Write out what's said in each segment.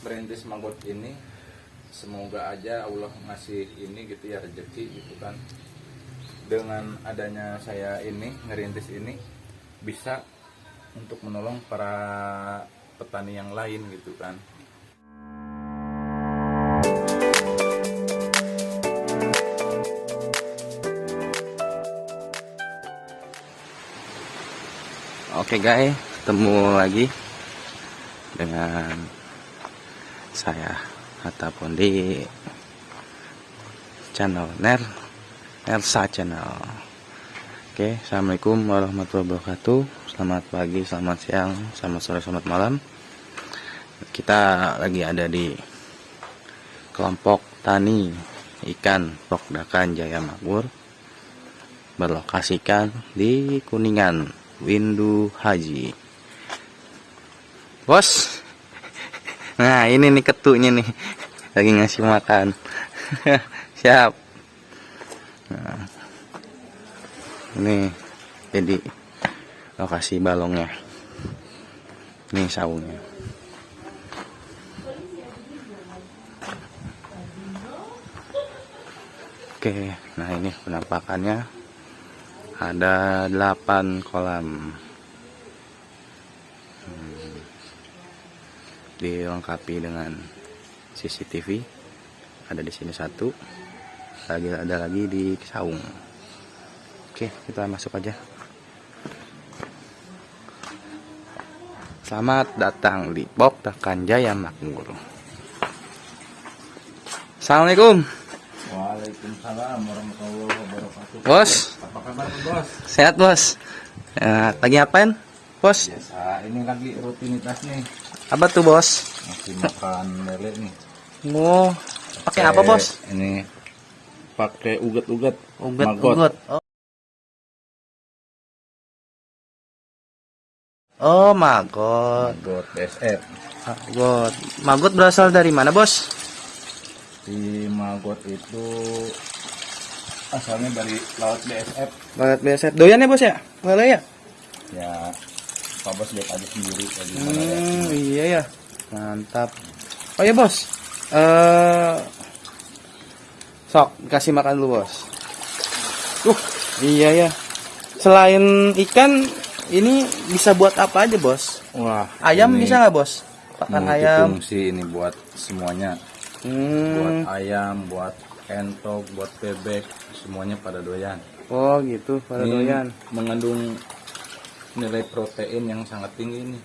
merintis manggot ini, semoga aja Allah ngasih ini gitu ya, rezeki gitu kan. Dengan adanya saya ini ngerintis ini bisa untuk menolong para petani yang lain gitu kan. Oke guys, ketemu lagi dengan saya ataupun di channel Nersa Channel. Oke, assalamualaikum warahmatullahi wabarakatuh. Selamat pagi, selamat siang, selamat sore, selamat malam. Kita lagi ada di kelompok tani ikan Pokdakan Jaya Makmur, berlokasikan di Kuningan, Windu Haji. Bos, nah ini nih ketunya nih, lagi ngasih makan. Siap. Nah, ini jadi lokasi balongnya. Ini saungnya. Oke, nah ini penampakannya. Ada 8 kolam. Dilengkapi dengan CCTV. Ada di sini satu. Ada lagi di saung. Oke, kita masuk aja. Selamat datang di Pokdakan Jaya Makmur. Assalamualaikum. Waalaikumsalam warahmatullahi wabarakatuh. Bos, Apa kabar bos? sehat bos? Lagi ngapain bos? Biasa, ini lagi rutinitas nih. Apa tuh bos? Masih makan lele nih. Oh, pakai apa bos? Ini pakai uget-uget. Uget. Oh, maggot. Maggot BSF. Maggot berasal dari mana bos? Si maggot itu asalnya dari laut BSF. Maggot biasa. Doyan ya bos ya? Lele ya? Ya, Pak Bos lihat aja sendiri kayak gimana ya. Iya ya. Mantap. Oh ya bos. Sok kasih makan dulu bos. Iya ya. Selain ikan, ini bisa buat apa aja bos? Wah, Ayam ini bisa nggak bos? Pakan ayam. Fungsi ini buat semuanya. Buat ayam, buat entok, buat bebek, semuanya pada doyan. Oh gitu, pada Ini doyan. mengandung nilai protein yang sangat tinggi nih.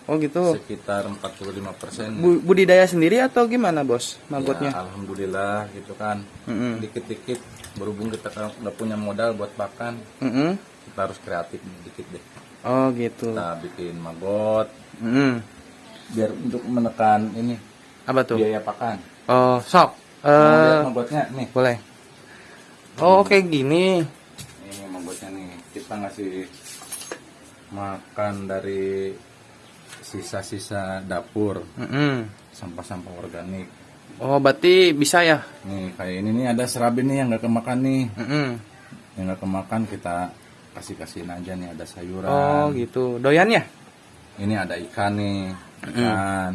Oh gitu. Sekitar 45%. Budidaya sendiri atau gimana bos maggotnya? Ya, alhamdulillah gitu kan. Dikit-dikit berhubung kita nggak punya modal buat pakan, kita harus kreatif dikit deh. Oh gitu. Kita bikin maggot biar untuk menekan ini Apa tuh? biaya pakan. Oh sok. Mau lihat maggotnya nih. Boleh. Oh kayak gini. Ini maggotnya nih. Kita ngasih makan dari sisa-sisa dapur, sampah-sampah organik. Oh berarti bisa ya? Nih kayak ini nih ada serabi nih yang nggak kemakan nih. Yang nggak kemakan kita kasihin aja nih, ada sayuran. Oh gitu. Doyan ya? Ini ada ikan nih, ikan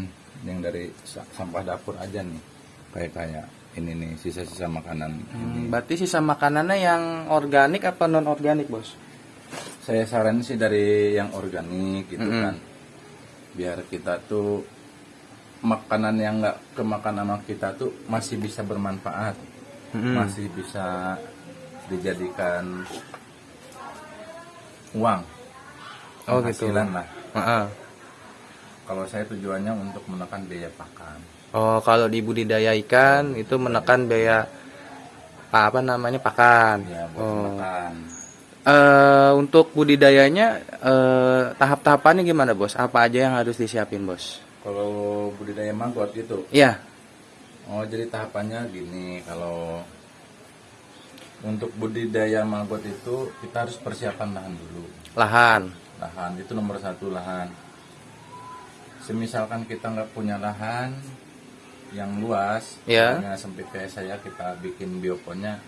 yang dari sampah dapur aja nih. Kayak ini nih sisa-sisa makanan ini. Berarti sisa makanannya yang organik apa non organik bos? Saya saranin sih dari yang organik gitu kan. Biar kita tuh makanan yang nggak kemakan sama kita tuh masih bisa bermanfaat, masih bisa dijadikan uang, penghasilan lah. Kalau saya tujuannya untuk menekan biaya pakan. Oh kalau di budidaya ikan itu menekan biaya apa namanya pakan. Ya buat makan. Untuk budidayanya tahap-tahapannya gimana bos? Apa aja yang harus disiapin bos? Kalau budidaya maggot gitu. Iya. Oh jadi tahapannya gini, kalau untuk budidaya maggot itu kita harus persiapan lahan dulu. Lahan Itu nomor 1, lahan. Semisalkan kita nggak punya lahan yang luas, ya. Sempit kayak saya, kita bikin bioponnya,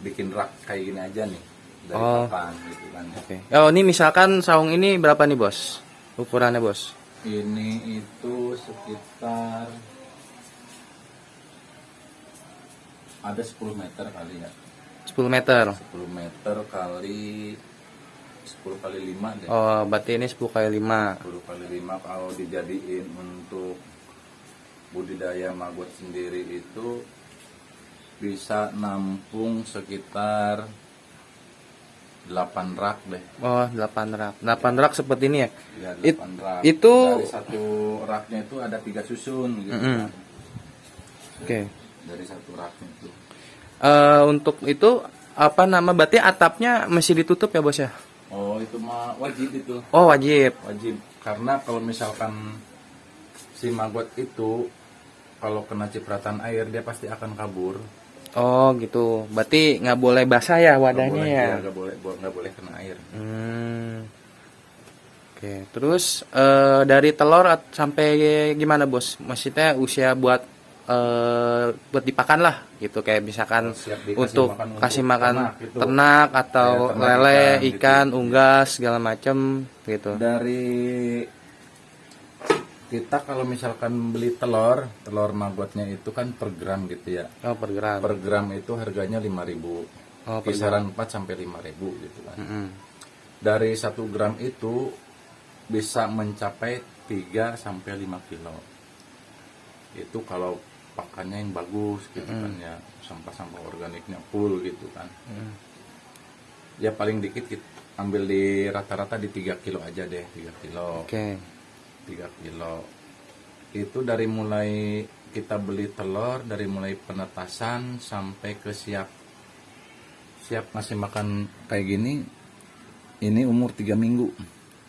bikin rak kayak gini aja nih dari papan gitu kan. Oke. Oh ini misalkan saung ini berapa nih bos? Ukurannya bos? Ini itu sekitar ada 10 meter kali ya. 10 meter. 10 meter kali 10 kali 5 deh. Oh, berarti ini 10 kali 5. 10 kali 5 kalau dijadiin untuk budidaya maggot sendiri itu bisa nampung sekitar 8 rak deh. Oh, 8 rak. 8 rak seperti ini ya? Ya, It- 8 rak. itu- Dari satu raknya itu ada 3 susun gitu Mm-mm. kan. Oke. Dari satu raknya itu. Untuk itu apa nama, berarti atapnya mesti ditutup ya, Bos ya? Oh, itu mah wajib itu. Oh, wajib. Wajib. Karena kalau misalkan si maggot itu kalau kena cipratan air dia pasti akan kabur. Oh, gitu. Berarti nggak boleh basah ya wadahnya ya? Nggak boleh kena air. Oke. Terus dari telur sampai gimana, Bos? Maksudnya usia buat dipakan lah gitu, kayak misalkan Siap dikasih untuk makan kasih untuk makan ternak gitu. ternak atau Ya, ternak lele, ikan, ikan, gitu. unggas segala macem gitu. Dari kita kalau misalkan beli telur maggotnya itu kan per gram gitu ya. Oh, per gram. Per gram itu harganya 5.000. Oh, per Kisaran 4 sampai 5.000 gitu kan. Mm-mm. Dari 1 gram itu bisa mencapai 3 sampai 5 kilo. Itu kalau pakannya yang bagus gitu kan ya, sampah-sampah organiknya full gitu kan. Ya paling dikit kita ambil di rata-rata di 3 kilo aja deh, 3 kilo. Oke. 3 kilo. Itu dari mulai kita beli telur, dari mulai penetasan sampai ke siap ngasih makan kayak gini, ini umur 3 minggu.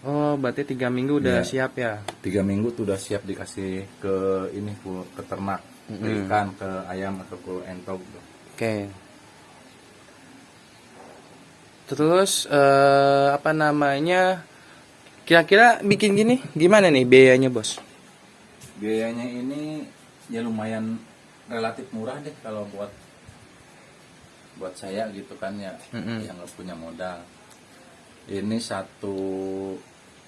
Oh, berarti 3 minggu udah Iya. siap ya? 3 minggu tuh udah siap dikasih ke ini, ke ternak, ke ikan, ke ayam atau ke entok. Oke. Terus apa namanya? Kira-kira bikin gini gimana nih biayanya, Bos? Biayanya ini ya lumayan relatif murah deh kalau buat saya gitu kan ya, yang nggak punya modal. Ini satu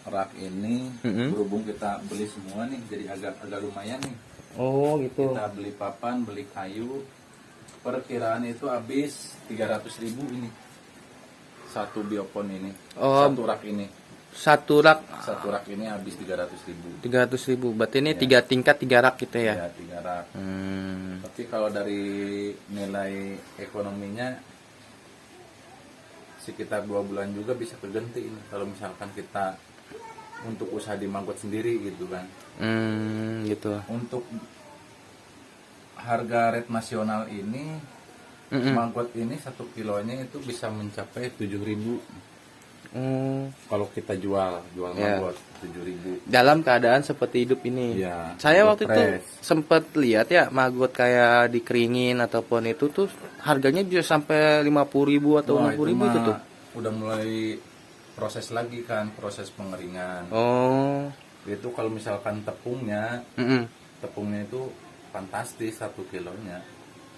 rak ini berhubung kita beli semua nih, jadi agak lumayan nih. Oh, gitu. Kita beli papan, beli kayu, perkiraan itu habis 300.000 ini. Satu biopon ini, Oh. satu rak ini. Satu rak Satu rak ini habis 300.000. 300.000. Berarti ini Ya. 3 tingkat 3 rak gitu ya? Ya, 3 rak. Hmm. Tapi kalau dari nilai ekonominya sekitar 2 bulan juga bisa kegenti ini kalau misalkan kita untuk usaha di maggot sendiri gitu kan. Gitu. Untuk harga rate nasional ini maggot ini 1 kilonya itu bisa mencapai 7.000 kalau kita jual Ya. maggot 7.000. Dalam keadaan seperti hidup ini. Iya, Saya hidup waktu itu fresh. sempet lihat ya maggot kayak dikeringin ataupun itu tuh harganya bisa sampai 50.000 atau Wah, 60.000 itu tuh. udah mulai proses lagi kan, proses pengeringan. Oh. Itu kalau misalkan tepungnya itu fantastis 1 kilonya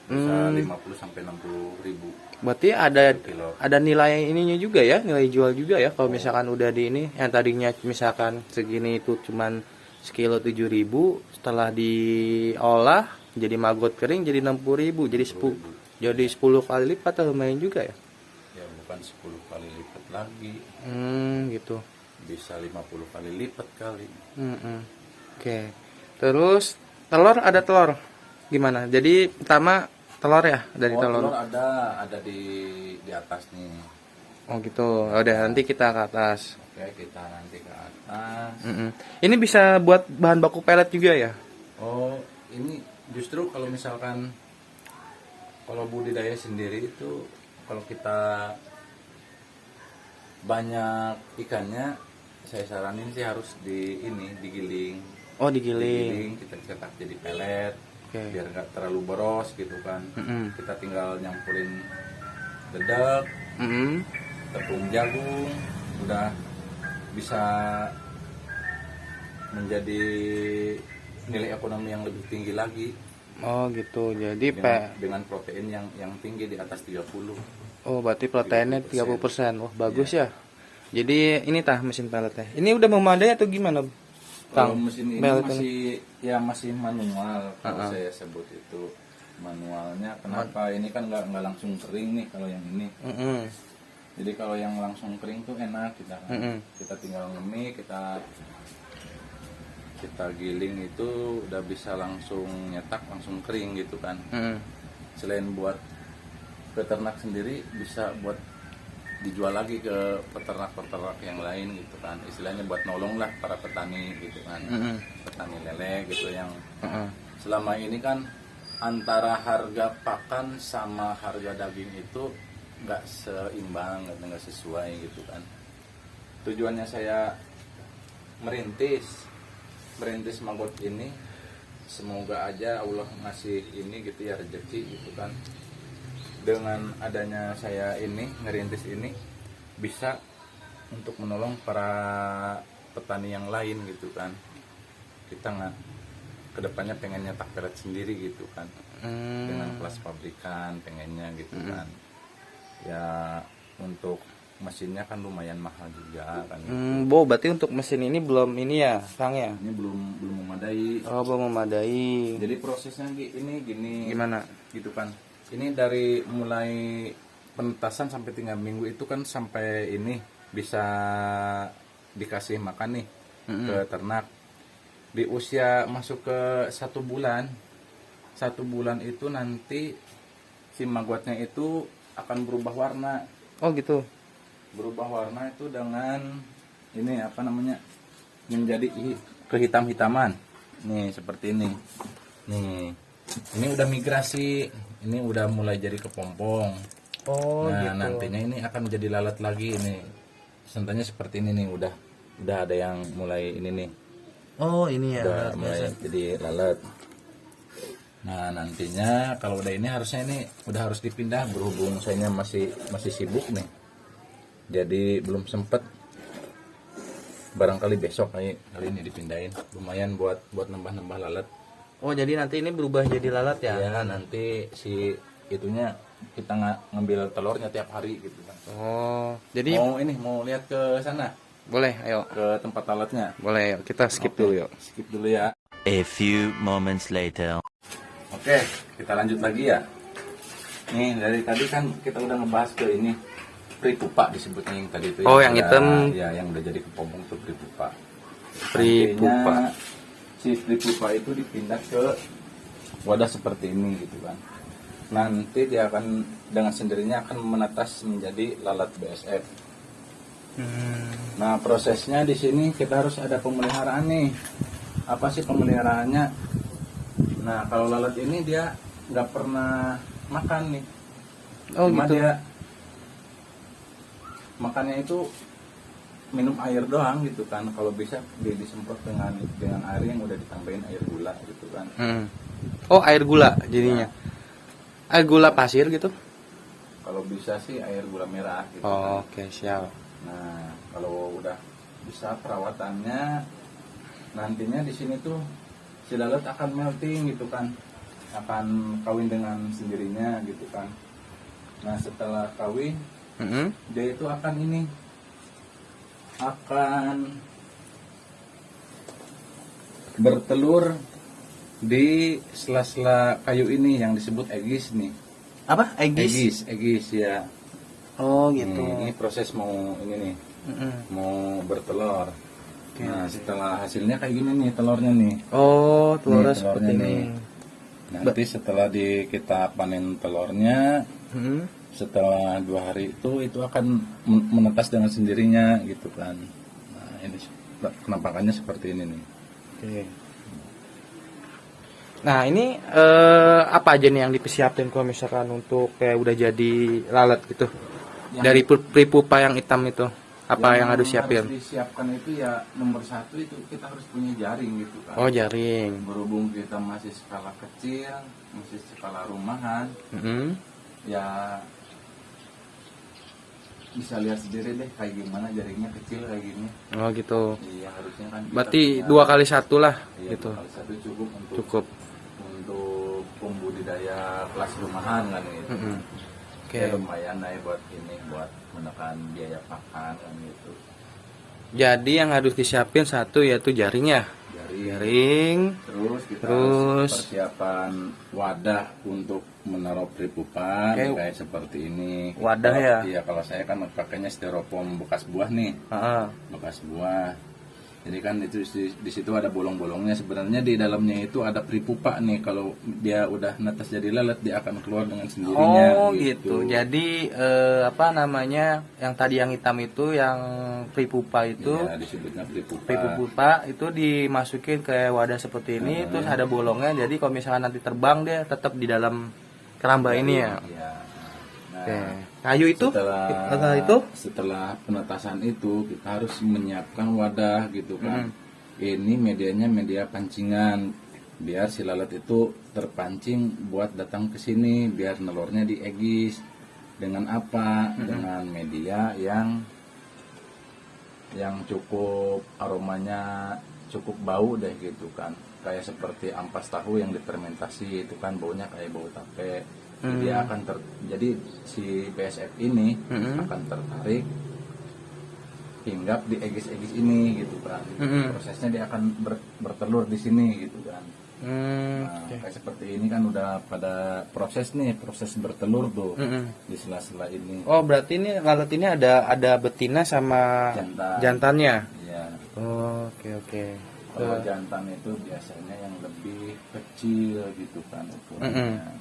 bisa 50 sampai 60.000 Berarti ada kilo. nilai ininya juga ya, nilai jual juga ya kalau misalkan udah di ini yang tadinya misalkan segini itu cuman sekilo 7.000, setelah diolah jadi maggot kering jadi 60.000, jadi 10 kali lipat, lumayan juga ya. Ya bukan 10 kali lipat lagi, Gitu. bisa 50 kali lipat kali. Oke. Terus telur, ada telur gimana? Jadi pertama telur ya, dari telur. Telur ada di atas nih. Oh gitu. Udah nanti kita ke atas. Oke, kita nanti ke atas. Ini bisa buat bahan baku pelet juga ya? Oh, ini justru kalau misalkan kalau budidaya sendiri itu kalau kita banyak ikannya, saya saranin sih harus digiling. Oh, digiling. Kita cetak jadi pelet. Oke. Biar nggak terlalu boros gitu kan. Kita tinggal nyampurin dedek, tepung jagung, udah bisa menjadi nilai ekonomi yang lebih tinggi lagi. Oh gitu. Jadi Dengan protein yang tinggi di atas 30. Oh, berarti proteinnya 30%. Wah, bagus ya. Jadi ini tah mesin peletnya. Ini udah memadai atau gimana? Kalau Kang, mesin ini belt masih manual kalau Uh-uh. saya sebut itu manualnya. Kenapa ini kan nggak langsung kering nih kalau yang ini. Mm-mm. Jadi kalau yang langsung kering tuh enak kita tinggal ngemik, kita giling itu udah bisa langsung nyetak langsung kering gitu kan. Mm-mm. Selain buat peternak sendiri bisa buat dijual lagi ke peternak-peternak yang lain gitu kan, istilahnya buat nolong lah para petani gitu kan. Mm-mm. Petani lele gitu yang Mm-mm. selama ini kan antara harga pakan sama harga daging itu nggak seimbang, nggak sesuai gitu kan. Tujuannya saya merintis Magot ini, semoga aja Allah ngasih ini gitu ya, rezeki gitu kan. Dengan adanya saya ini ngerintis ini bisa untuk menolong para petani yang lain gitu kan. Kita nggak kedepannya pengen nyetak pelet sendiri gitu kan, dengan kelas pabrikan pengennya gitu kan. Ya untuk mesinnya kan lumayan mahal juga kan. Bo, berarti untuk mesin ini belum ini ya, Kang ya? Ini belum memadai. Oh, belum memadai. Jadi prosesnya ini gini Gimana? gitu kan. Ini dari mulai penetasan sampai 3 minggu itu kan sampai ini bisa dikasih makan nih ke ternak. Di usia masuk ke 1 bulan, 1 bulan itu nanti si magotnya itu akan berubah warna. Oh gitu. Berubah warna itu dengan ini apa namanya, menjadi kehitam-hitaman nih seperti ini nih. Ini udah migrasi, ini udah mulai jadi kepompong. Oh Nah gitu. nantinya ini akan jadi lalat lagi ini, sentannya seperti ini nih, udah ada yang mulai ini nih, Oh ini ya. udah mulai jadi lalat. Nah nantinya kalau udah ini harusnya ini udah harus dipindah, berhubung saya masih sibuk nih, jadi belum sempet. Barangkali besok kali ini dipindahin, lumayan buat nambah lalat. Oh jadi nanti ini berubah jadi lalat ya? Ya nanti si itunya kita ngambil telurnya tiap hari gitu kan. Oh jadi Mau lihat ke sana, boleh, ayo. ke tempat lalatnya. Boleh, yuk. Kita skip Oke, dulu yuk. skip dulu ya. A few moments later. Oke, kita lanjut lagi ya. Nih dari tadi kan kita udah ngebahas ke ini pripupa disebutnya yang tadi itu. Oh, yang hitam. Ya, yang udah jadi kepompong tuh pripupa. Pripupa. Nantinya si pripupa itu dipindah ke wadah seperti ini gitu kan. Nanti dia akan dengan sendirinya akan menetas menjadi lalat BSF. Nah prosesnya di sini kita harus ada pemeliharaan nih. Apa sih pemeliharaannya? Nah kalau lalat ini dia nggak pernah makan nih. Oh Cuma gitu. dia makannya itu minum air doang gitu kan. Kalau bisa dia disemprot dengan air yang udah ditambahin air gula gitu kan. Oh air gula jadinya. Air gula pasir gitu? Kalau bisa sih air gula merah gitu Oh, kan. oke, siap. Nah, kalau udah bisa perawatannya, nantinya di sini tuh si lalat akan melting gitu kan, akan kawin dengan sendirinya gitu kan. Nah, setelah kawin, dia itu akan bertelur di sela-sela kayu ini yang disebut egis nih. Apa? Egis? Egis ya. Oh gitu. Ini proses mau ini nih, mau bertelur. Oke, Nah setelah hasilnya kayak gini nih telurnya nih. Oh telurnya Nih, seperti ini. Nanti setelah kita panen telurnya, setelah 2 hari itu akan menetas dengan sendirinya gitu kan. Nah ini penampakannya seperti ini nih. Oke. Nah ini apa aja nih yang dipersiapin kalau misalkan untuk kayak udah jadi lalat gitu? Dari pripupa yang hitam itu, apa yang harus siapin? Harus disiapkan itu ya nomor 1 itu kita harus punya jaring gitu kan. Oh jaring. Berhubung kita masih skala kecil, masih skala rumahan, ya bisa lihat sendiri deh kayak gimana jaringnya kecil kayak gini. Oh gitu. Iya harusnya kan. kita Berarti punya- 2x1 lah Iya, gitu. 2x1 cukup untuk Cukup. pembudidaya kelas rumahan kan gitu. Oke. Ya, lumayan lah ya buat menekan biaya pakan kan gitu. Jadi yang harus disiapin 1 yaitu jaringnya. garing. Terus kita Terus. harus persiapan wadah untuk menaruh tripupan Oke. kayak seperti ini. Wadah Kalau- ya? Iya, kalau saya kan pakainya styrofoam bekas buah nih, Heeh. bekas buah. Jadi kan itu di situ ada bolong-bolongnya. Sebenarnya di dalamnya itu ada pripupa nih. Kalau dia udah netes jadi lalat, dia akan keluar dengan sendirinya. Oh gitu. Jadi apa namanya yang tadi yang hitam itu yang pripupa itu, Iya, disebutnya pripupa. pripupa itu dimasukin ke wadah seperti ini, terus ada bolongnya. Jadi kalau misalnya nanti terbang dia tetap di dalam keramba ini ya. Iya. Nah, Oke. Kayu itu? setelah penetasan itu kita harus menyiapkan wadah gitu kan. Ini medianya media pancingan biar si lalat itu terpancing buat datang ke sini, biar nelurnya diegis. Dengan apa? Dengan media yang cukup aromanya cukup bau deh gitu kan. Kayak seperti ampas tahu yang difermentasi itu kan baunya kayak bau tape. Jadi dia akan jadi si BSF ini akan tertarik hinggap di egis-egis ini gitu kan. Prosesnya dia akan bertelur di sini gitu kan. Nah, kayak seperti ini kan udah pada proses bertelur tuh di sela-sela ini. Oh berarti ini lalat ini ada betina sama Jantan. jantannya. Iya. Oh, oke. Kalau jantan itu biasanya yang lebih kecil gitu kan ukurannya.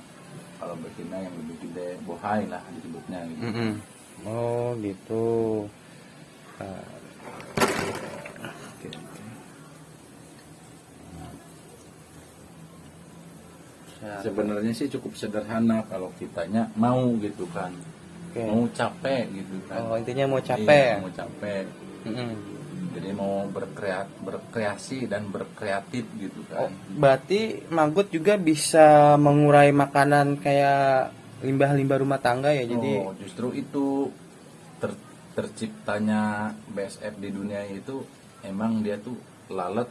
Kalau betina yang lebih gede, bohai lah disebutnya gitu. Oh gitu. Oke. Sebenarnya sih cukup sederhana kalau kitanya mau gitu kan. Oke. Mau capek gitu kan. Oh intinya mau capek. Iya, mau capek. Jadi mau berkreasi dan berkreatif gitu Oh, kan. berarti maggot juga bisa mengurai makanan kayak limbah-limbah rumah tangga ya. Jadi Oh, justru itu terciptanya BSF di dunia itu emang dia tuh lalat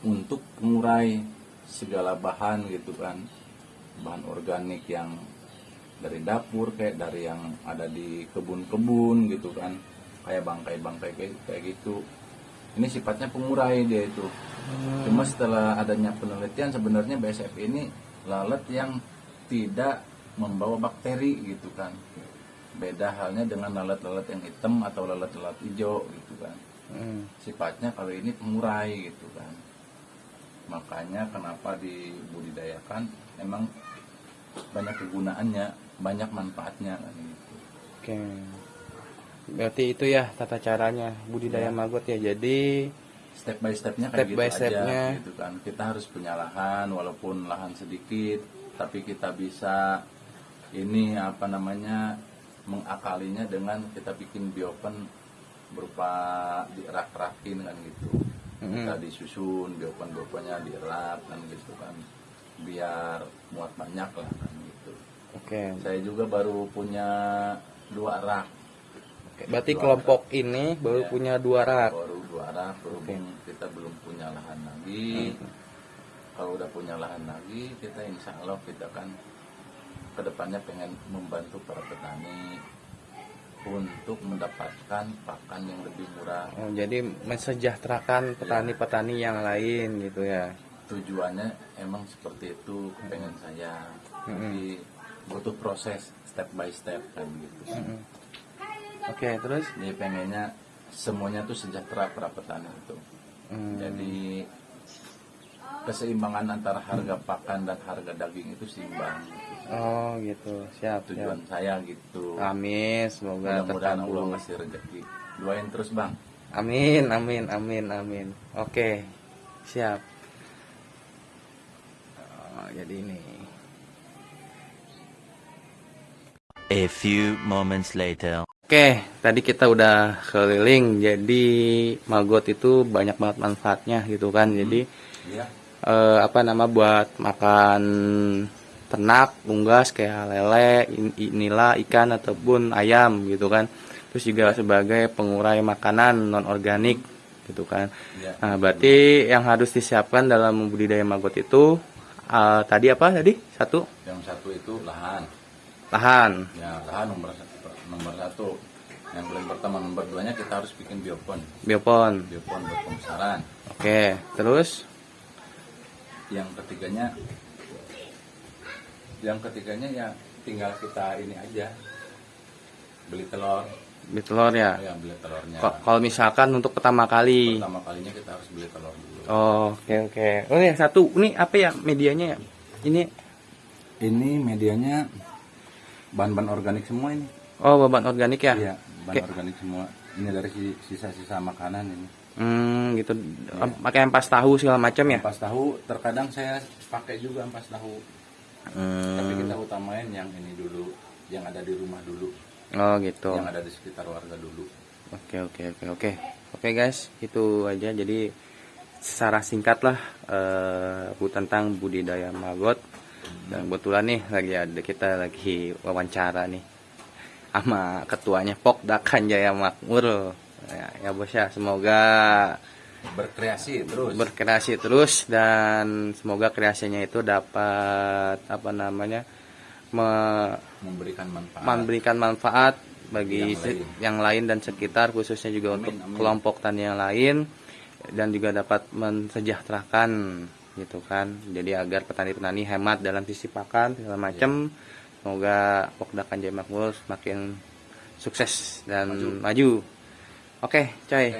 untuk mengurai segala bahan gitu kan, bahan organik yang dari dapur kayak dari yang ada di kebun-kebun gitu kan, kayak bangkai-bangkai kayak gitu. Ini sifatnya pengurai dia itu. Cuma setelah adanya penelitian sebenarnya BSF ini lalat yang tidak membawa bakteri gitu kan. Beda halnya dengan lalat-lalat yang hitam atau lalat-lalat hijau gitu kan. Sifatnya kalau ini pengurai gitu kan. Makanya kenapa dibudidayakan emang banyak kegunaannya, banyak manfaatnya kan gitu. oke. Berarti itu ya tata caranya budidaya maggot ya. Jadi Step by stepnya Step kayak by gitu stepnya. aja gitu kan. Kita harus punya lahan walaupun lahan sedikit, tapi kita bisa ini apa namanya mengakalinya dengan kita bikin biopen berupa dierak-erakin kan gitu. Kita disusun biopen-biopennya dierak kan gitu kan, biar muat banyak lah kan gitu. oke. Saya juga baru punya 2 rak. Berarti kelompok ini baru Ya. punya 2 rak. Baru 2 rak, berhubung kita belum punya lahan lagi. Kalau udah punya lahan lagi, kita insya Allah kita kan kedepannya pengen membantu para petani untuk mendapatkan pakan yang lebih murah. Oh, jadi mensejahterakan petani-petani yang lain gitu ya. Tujuannya emang seperti itu, kepengen saya. Tapi butuh proses step by step kan gitu. Oke, terus Jadi pengennya semuanya tuh sejahtera para petani itu. Jadi keseimbangan antara harga pakan dan harga daging itu seimbang. oh gitu. Siap, Tujuan siap. saya gitu. Amin, semoga Mudah-mudahan Allah terkabul. ngasih rezeki. Doain terus bang. Amin, amin, amin, amin. Oke, siap. Oh, jadi ini. A few moments later. Oke, tadi kita udah keliling. Jadi maggot itu banyak banget manfaatnya gitu kan. Jadi Iya. apa nama buat makan ternak, unggas kayak lele, nila, ikan ataupun ayam gitu kan. Terus juga sebagai pengurai makanan non organik gitu kan. Iya. Nah, berarti yang harus disiapkan dalam membudidaya maggot itu tadi apa tadi? Satu, Yang satu itu lahan. lahan. Ya lahan nomor 1. Yang paling pertama, nomor 2-nya kita harus bikin biopon. Biopon. Biopon buat pembesaran. Oke, terus yang ketiganya ya tinggal kita ini aja, beli telur. Beli telur ya. Ya, beli telurnya. Kalau misalkan untuk pertama Pertama kalinya kita harus beli telur dulu. Oh, oke. Oh ya, satu ini apa ya medianya ya? Ini medianya bahan-bahan organik semua ini. Oh, bahan organik ya? Iya, bahan organik semua. Ini dari sisa-sisa makanan ini. Gitu. Pakai ampas tahu segala macam ya? Ampas tahu, terkadang saya pakai juga ampas tahu. Tapi kita utamain yang ini dulu, yang ada di rumah dulu. Oh, gitu. Yang ada di sekitar warga dulu. Oke guys, itu aja. Jadi secara singkat lah tentang budidaya maggot. Dan kebetulan nih kita lagi wawancara nih sama ketuanya Pokdakan Jaya Makmur. Ya bos ya, semoga berkreasi terus dan semoga kreasinya itu dapat memberikan manfaat bagi yang lain dan sekitar, khususnya juga untuk kelompok tani yang lain, dan juga dapat mensejahterakan gitu kan. Jadi agar petani-petani hemat dalam sisi pakan segala macam. Semoga Pokdakan Jaya Makmur semakin sukses dan maju. Oke, coy.